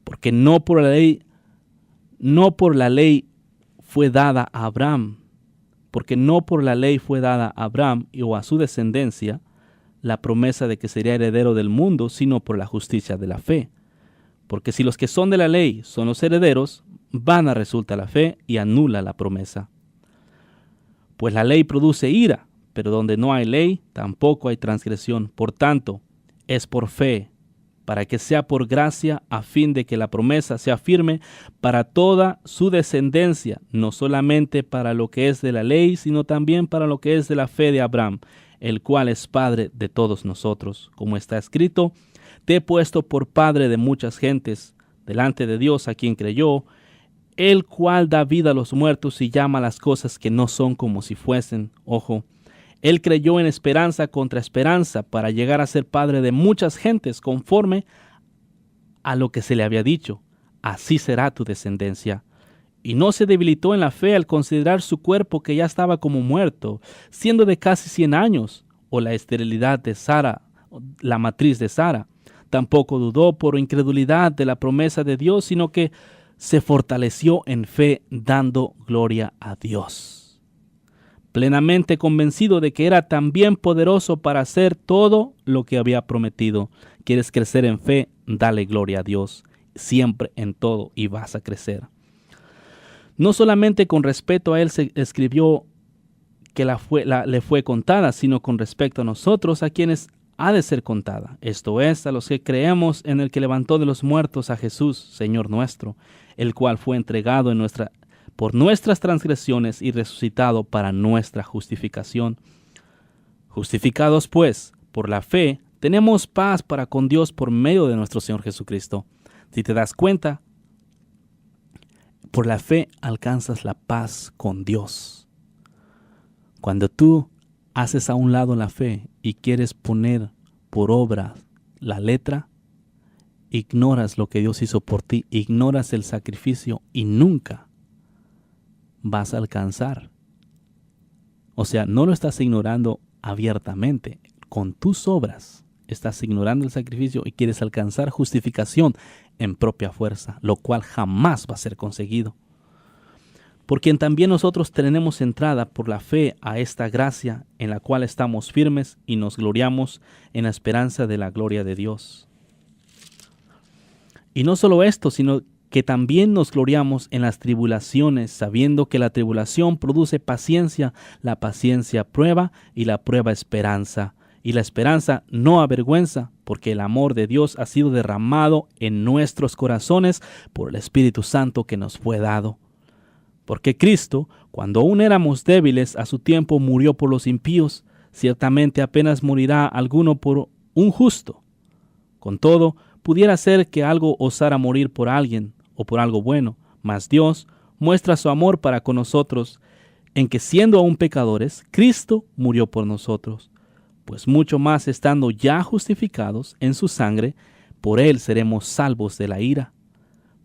Porque no por la ley fue dada a Abraham, o a su descendencia la promesa de que sería heredero del mundo, sino por la justicia de la fe. Porque si los que son de la ley son los herederos, vana resulta la fe y anula la promesa. Pues la ley produce ira, pero donde no hay ley, tampoco hay transgresión. Por tanto, es por fe, para que sea por gracia, a fin de que la promesa sea firme para toda su descendencia, no solamente para lo que es de la ley, sino también para lo que es de la fe de Abraham, el cual es padre de todos nosotros. Como está escrito: te he puesto por padre de muchas gentes, delante de Dios a quien creyó, el cual da vida a los muertos y llama a las cosas que no son como si fuesen. Ojo, él creyó en esperanza contra esperanza para llegar a ser padre de muchas gentes conforme a lo que se le había dicho: así será tu descendencia. Y no se debilitó en la fe al considerar su cuerpo que ya estaba como muerto, siendo de casi 100 años, o la esterilidad de Sara, la matriz de Sara. Tampoco dudó por incredulidad de la promesa de Dios, sino que se fortaleció en fe, dando gloria a Dios, plenamente convencido de que era también poderoso para hacer todo lo que había prometido. ¿Quieres crecer en fe? Dale gloria a Dios, siempre en todo, y vas a crecer. No solamente con respecto a él se escribió que le fue contada, sino con respecto a nosotros, a quienes ha de ser contada. Esto es, a los que creemos en el que levantó de los muertos a Jesús, Señor nuestro, el cual fue entregado por nuestras transgresiones y resucitado para nuestra justificación. Justificados pues por la fe, tenemos paz para con Dios por medio de nuestro Señor Jesucristo. Si te das cuenta, por la fe alcanzas la paz con Dios. Cuando tú haces a un lado la fe y quieres poner por obra la letra, ignoras lo que Dios hizo por ti, ignoras el sacrificio y nunca vas a alcanzar. O sea, no lo estás ignorando abiertamente, con tus obras estás ignorando el sacrificio y quieres alcanzar justificación en propia fuerza, lo cual jamás va a ser conseguido. Por quien también nosotros tenemos entrada por la fe a esta gracia en la cual estamos firmes y nos gloriamos en la esperanza de la gloria de Dios. Y no solo esto, sino que también nos gloriamos en las tribulaciones, sabiendo que la tribulación produce paciencia, la paciencia prueba y la prueba esperanza. Y la esperanza no avergüenza, porque el amor de Dios ha sido derramado en nuestros corazones por el Espíritu Santo que nos fue dado. Porque Cristo, cuando aún éramos débiles, a su tiempo murió por los impíos. Ciertamente apenas morirá alguno por un justo. Con todo, pudiera ser que algo osara morir por alguien o por algo bueno, mas Dios muestra su amor para con nosotros, en que siendo aún pecadores, Cristo murió por nosotros. Pues mucho más estando ya justificados en su sangre, por él seremos salvos de la ira.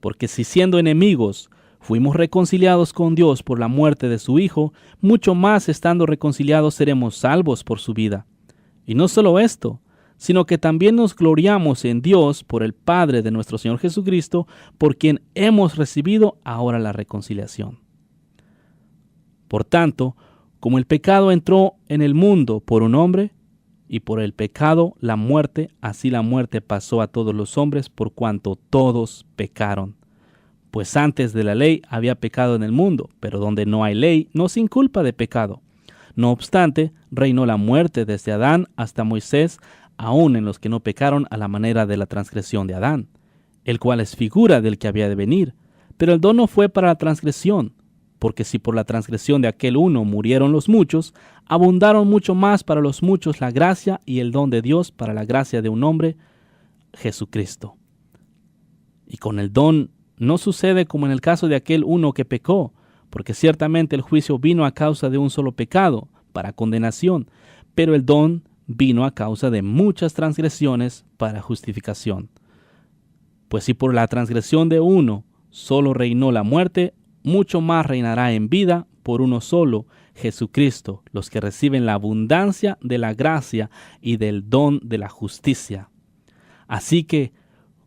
Porque si siendo enemigos fuimos reconciliados con Dios por la muerte de su Hijo, mucho más estando reconciliados seremos salvos por su vida. Y no solo esto, sino que también nos gloriamos en Dios por el Padre de nuestro Señor Jesucristo, por quien hemos recibido ahora la reconciliación. Por tanto, como el pecado entró en el mundo por un hombre, y por el pecado la muerte, así la muerte pasó a todos los hombres por cuanto todos pecaron. Pues antes de la ley había pecado en el mundo, pero donde no hay ley no se inculpa de pecado. No obstante, reinó la muerte desde Adán hasta Moisés, aun en los que no pecaron a la manera de la transgresión de Adán, el cual es figura del que había de venir. Pero el don no fue para la transgresión, porque si por la transgresión de aquel uno murieron los muchos, abundaron mucho más para los muchos la gracia y el don de Dios para la gracia de un hombre, Jesucristo. Y con el don no sucede como en el caso de aquel uno que pecó, porque ciertamente el juicio vino a causa de un solo pecado, para condenación, pero el don vino a causa de muchas transgresiones para justificación. Pues si por la transgresión de uno solo reinó la muerte, mucho más reinará en vida por uno solo, Jesucristo, los que reciben la abundancia de la gracia y del don de la justicia. Así que,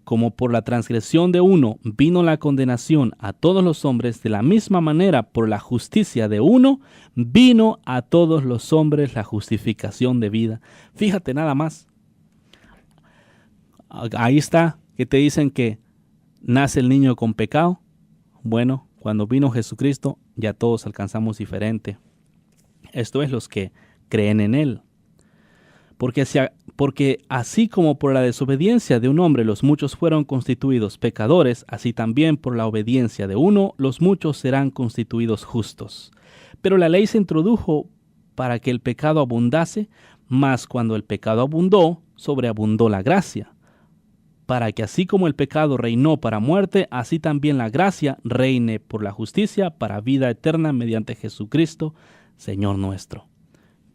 como por la transgresión de uno vino la condenación a todos los hombres, de la misma manera por la justicia de uno vino a todos los hombres la justificación de vida. Fíjate nada más. Ahí está, que te dicen que nace el niño con pecado. Bueno, cuando vino Jesucristo ya todos alcanzamos diferente. Esto es los que creen en Él. Porque así como por la desobediencia de un hombre los muchos fueron constituidos pecadores, así también por la obediencia de uno los muchos serán constituidos justos. Pero la ley se introdujo para que el pecado abundase, mas cuando el pecado abundó, sobreabundó la gracia. Para que así como el pecado reinó para muerte, así también la gracia reine por la justicia para vida eterna mediante Jesucristo, Señor nuestro.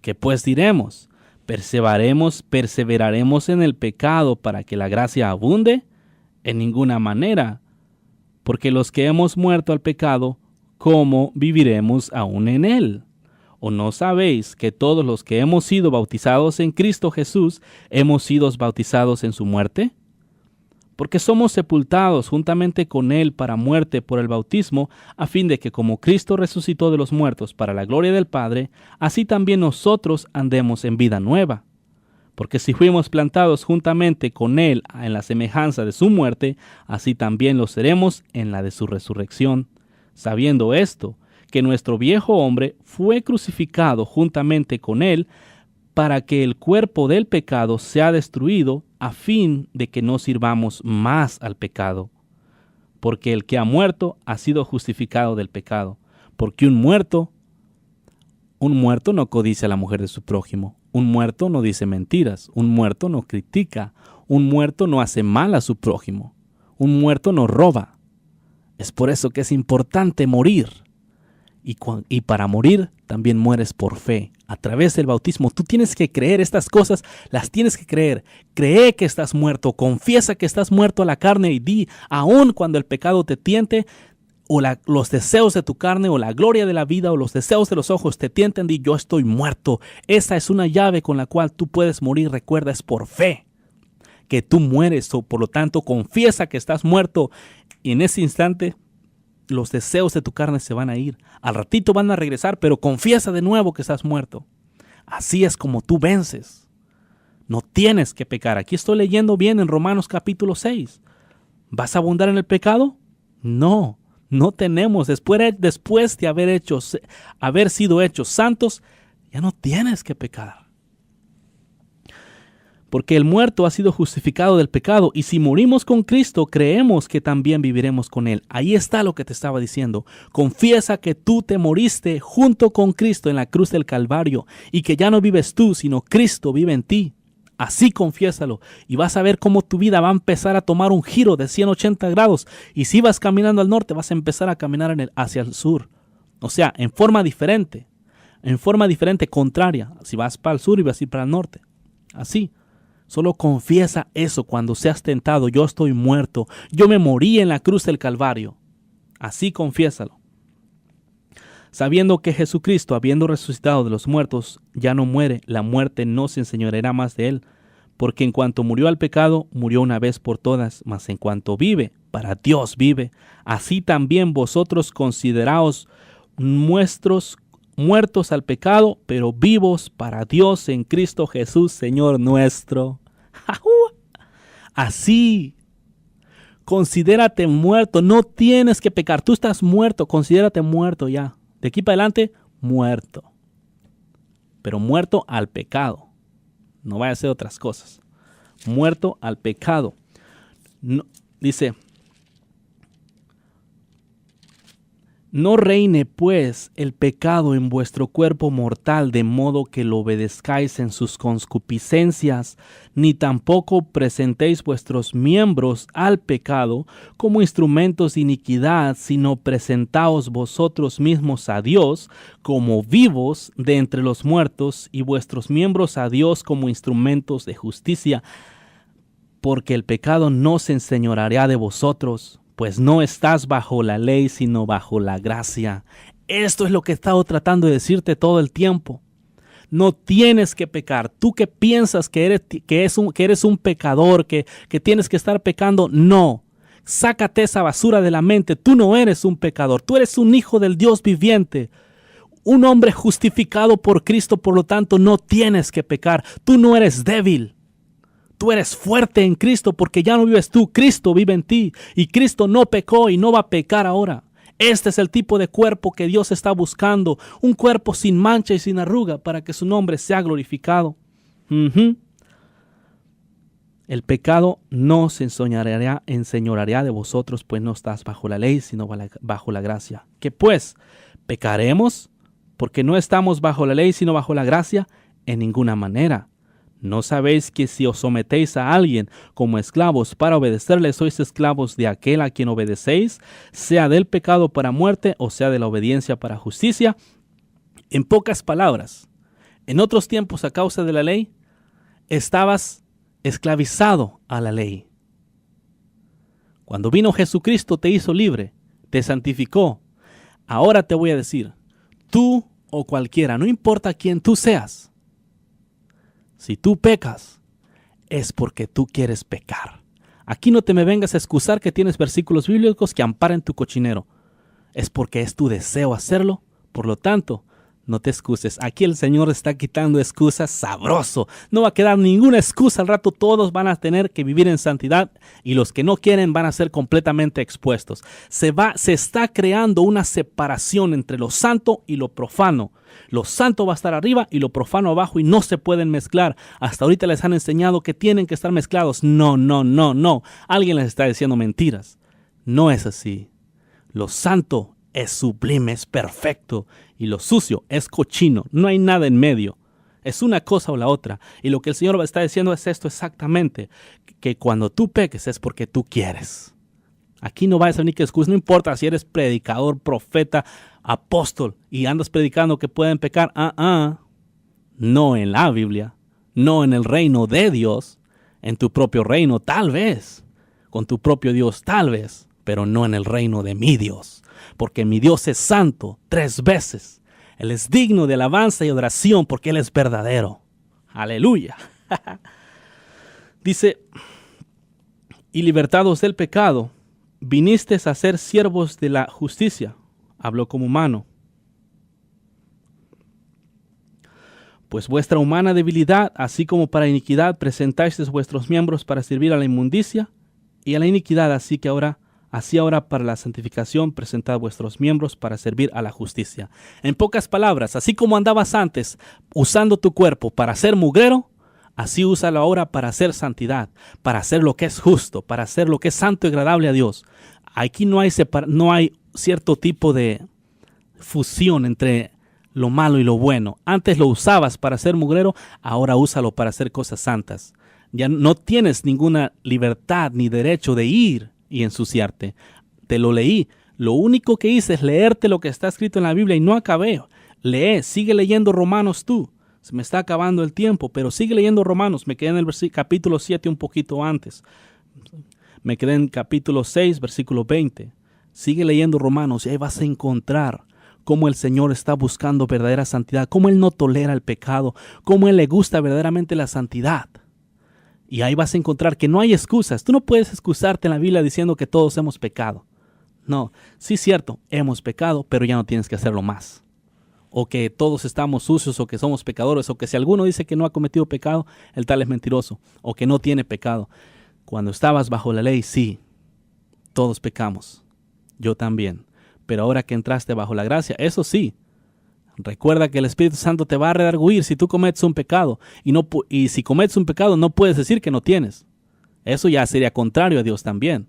¿Qué pues diremos? ¿Perseveraremos en el pecado para que la gracia abunde? En ninguna manera, porque los que hemos muerto al pecado, ¿cómo viviremos aún en él? ¿O no sabéis que todos los que hemos sido bautizados en Cristo Jesús, hemos sido bautizados en su muerte? Porque somos sepultados juntamente con Él para muerte por el bautismo, a fin de que como Cristo resucitó de los muertos para la gloria del Padre, así también nosotros andemos en vida nueva. Porque si fuimos plantados juntamente con Él en la semejanza de su muerte, así también lo seremos en la de su resurrección. Sabiendo esto, que nuestro viejo hombre fue crucificado juntamente con Él, para que el cuerpo del pecado sea destruido, a fin de que no sirvamos más al pecado. Porque el que ha muerto ha sido justificado del pecado. Porque un muerto no codicia a la mujer de su prójimo. Un muerto no dice mentiras. Un muerto no critica. Un muerto no hace mal a su prójimo. Un muerto no roba. Es por eso que es importante morir. Y para morir también mueres por fe. A través del bautismo tú tienes que creer estas cosas, las tienes que creer. Cree que estás muerto, confiesa que estás muerto a la carne y di, aun cuando el pecado te tiente, o los deseos de tu carne, o la gloria de la vida, o los deseos de los ojos te tienten, di, yo estoy muerto. Esa es una llave con la cual tú puedes morir. Recuerda, es por fe que tú mueres, o por lo tanto confiesa que estás muerto, y en ese instante los deseos de tu carne se van a ir. Al ratito van a regresar, pero confiesa de nuevo que estás muerto. Así es como tú vences. No tienes que pecar. Aquí estoy leyendo bien en Romanos capítulo 6. ¿Vas a abundar en el pecado? No, no tenemos. Después de haber sido hechos santos, ya no tienes que pecar. Porque el muerto ha sido justificado del pecado, y si morimos con Cristo, creemos que también viviremos con Él. Ahí está lo que te estaba diciendo. Confiesa que tú te moriste junto con Cristo en la cruz del Calvario, y que ya no vives tú, sino Cristo vive en ti. Así confiésalo, y vas a ver cómo tu vida va a empezar a tomar un giro de 180 grados, y si vas caminando al norte, vas a empezar a caminar hacia el sur. O sea, en forma diferente, contraria. Si vas para el sur y vas a ir para el norte. Así. Solo confiesa eso cuando seas tentado. Yo estoy muerto. Yo me morí en la cruz del Calvario. Así confiésalo. Sabiendo que Jesucristo, habiendo resucitado de los muertos, ya no muere, la muerte no se enseñoreará más de él. Porque en cuanto murió al pecado, murió una vez por todas, mas en cuanto vive, para Dios vive. Así también vosotros consideraos muertos al pecado, pero vivos para Dios en Cristo Jesús, Señor nuestro. Así, considérate muerto, no tienes que pecar, tú estás muerto, considérate muerto ya. De aquí para adelante, muerto. Pero muerto al pecado. no vaya a hacer otras cosas. Muerto al pecado. No, dice, no reine pues el pecado en vuestro cuerpo mortal, de modo que lo obedezcáis en sus concupiscencias, ni tampoco presentéis vuestros miembros al pecado como instrumentos de iniquidad, sino presentaos vosotros mismos a Dios como vivos de entre los muertos, y vuestros miembros a Dios como instrumentos de justicia, porque el pecado no se enseñoreará de vosotros, pues no estás bajo la ley, sino bajo la gracia. Esto es lo que he estado tratando de decirte todo el tiempo. No tienes que pecar. Tú que piensas que eres un pecador, que tienes que estar pecando, no. Sácate esa basura de la mente. Tú no eres un pecador. Tú eres un hijo del Dios viviente. Un hombre justificado por Cristo, por lo tanto, no tienes que pecar. Tú no eres débil. Tú eres fuerte en Cristo porque ya no vives tú, Cristo vive en ti. Y Cristo no pecó y no va a pecar ahora. Este es el tipo de cuerpo que Dios está buscando. Un cuerpo sin mancha y sin arruga para que su nombre sea glorificado. El pecado no se enseñoreará de vosotros, pues no estás bajo la ley, sino bajo la gracia. ¿Qué pues? ¿Pecaremos porque no estamos bajo la ley, sino bajo la gracia? En ninguna manera. ¿No sabéis que si os sometéis a alguien como esclavos para obedecerle, sois esclavos de aquel a quien obedecéis, sea del pecado para muerte o sea de la obediencia para justicia? En pocas palabras, en otros tiempos a causa de la ley, estabas esclavizado a la ley. Cuando vino Jesucristo te hizo libre, te santificó. Ahora te voy a decir, tú o cualquiera, no importa quién tú seas, si tú pecas, es porque tú quieres pecar. Aquí no te me vengas a excusar que tienes versículos bíblicos que amparen tu cochinero. Es porque es tu deseo hacerlo. Por lo tanto, no te excuses. Aquí el Señor está quitando excusas sabroso. No va a quedar ninguna excusa. Al rato todos van a tener que vivir en santidad y los que no quieren van a ser completamente expuestos. Se está creando una separación entre lo santo y lo profano. Lo santo va a estar arriba y lo profano abajo y no se pueden mezclar. Hasta ahorita les han enseñado que tienen que estar mezclados. No. Alguien les está diciendo mentiras. No es así. Lo santo es sublime, es perfecto. Y lo sucio es cochino. No hay nada en medio. Es una cosa o la otra. Y lo que el Señor está diciendo es esto exactamente. Que cuando tú peques es porque tú quieres. Aquí no vayas a venir que excusa. No importa si eres predicador, profeta, apóstol y andas predicando que pueden pecar. No en la Biblia. No en el reino de Dios. En tu propio reino, tal vez. Con tu propio Dios, tal vez. Pero no en el reino de mi Dios. Porque mi Dios es santo 3 veces. Él es digno de alabanza y adoración porque Él es verdadero. Aleluya. Dice, y libertados del pecado, vinisteis a ser siervos de la justicia. Habló como humano. Pues vuestra humana debilidad, así como para iniquidad, presentáis vuestros miembros para servir a la inmundicia y a la iniquidad, así ahora para la santificación, presentad vuestros miembros para servir a la justicia. En pocas palabras, así como andabas antes usando tu cuerpo para ser mugrero, así úsalo ahora para hacer santidad, para hacer lo que es justo, para hacer lo que es santo y agradable a Dios. Aquí no hay cierto tipo de fusión entre lo malo y lo bueno. Antes lo usabas para ser mugrero, ahora úsalo para hacer cosas santas. Ya no tienes ninguna libertad ni derecho de ir y ensuciarte. Te lo leí. Lo único que hice es leerte lo que está escrito en la Biblia y no acabé. Lee, sigue leyendo Romanos tú. Se me está acabando el tiempo, pero sigue leyendo Romanos. Me quedé en el capítulo 7 un poquito antes. Me quedé en capítulo 6, versículo 20. Sigue leyendo Romanos y ahí vas a encontrar cómo el Señor está buscando verdadera santidad, cómo Él no tolera el pecado, cómo Él le gusta verdaderamente la santidad. Y ahí vas a encontrar que no hay excusas. Tú no puedes excusarte en la Biblia diciendo que todos hemos pecado. No, sí es cierto, hemos pecado, pero ya no tienes que hacerlo más. O que todos estamos sucios, o que somos pecadores, o que si alguno dice que no ha cometido pecado, el tal es mentiroso, o que no tiene pecado. Cuando estabas bajo la ley, sí, todos pecamos. Yo también. Pero ahora que entraste bajo la gracia, eso sí, Recuerda que el Espíritu Santo te va a redarguir si tú cometes un pecado. Y si cometes un pecado no puedes decir que no tienes. Eso ya sería contrario a Dios también.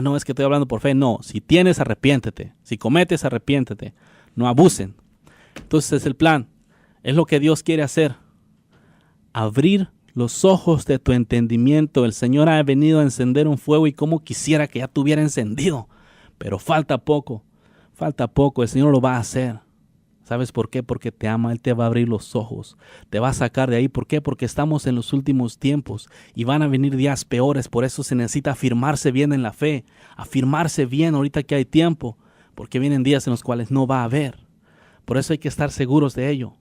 No, es que estoy hablando por fe. No, si tienes, arrepiéntete. Si cometes, arrepiéntete. No abusen. Entonces es el plan. Es lo que Dios quiere hacer. Abrir los ojos de tu entendimiento. El Señor ha venido a encender un fuego y como quisiera que ya tuviera encendido. Pero falta poco. Falta poco. El Señor lo va a hacer. ¿Sabes por qué? Porque te ama. Él te va a abrir los ojos. Te va a sacar de ahí. ¿Por qué? Porque estamos en los últimos tiempos y van a venir días peores. Por eso se necesita afirmarse bien en la fe. Afirmarse bien ahorita que hay tiempo. Porque vienen días en los cuales no va a haber. Por eso hay que estar seguros de ello.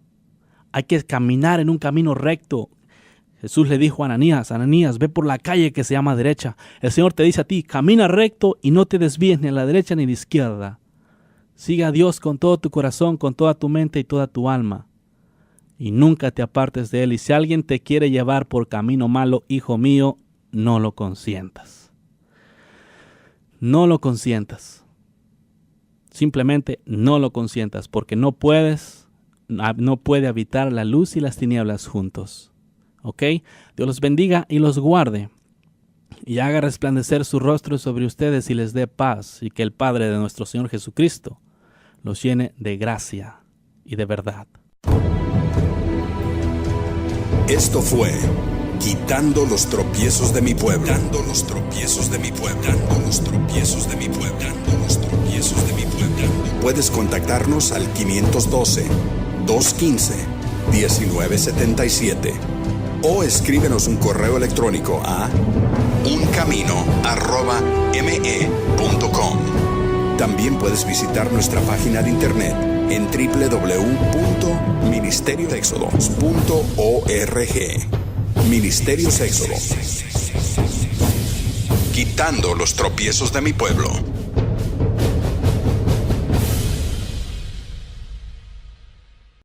Hay que caminar en un camino recto. Jesús le dijo a Ananías, Ananías, ve por la calle que se llama derecha. El Señor te dice a ti, camina recto y no te desvíes ni a la derecha ni a la izquierda. Sigue a Dios con todo tu corazón, con toda tu mente y toda tu alma. Y nunca te apartes de Él. Y si alguien te quiere llevar por camino malo, hijo mío, no lo consientas. No lo consientas. Simplemente no lo consientas, porque no puede habitar la luz y las tinieblas juntos. ¿Ok? Dios los bendiga y los guarde. Y haga resplandecer su rostro sobre ustedes y les dé paz. Y que el Padre de nuestro Señor Jesucristo los llene de gracia y de verdad. Esto fue Quitando los tropiezos de mi pueblo. Quitando los tropiezos de mi pueblo. Quitando los tropiezos de mi pueblo. Quitando los tropiezos de mi pueblo. Puedes contactarnos al 512-215-1977 o escríbenos un correo electrónico a uncamino@me.com. También puedes visitar nuestra página de internet en www.ministeriosexodos.org. Ministerios Éxodo. Quitando los tropiezos de mi pueblo.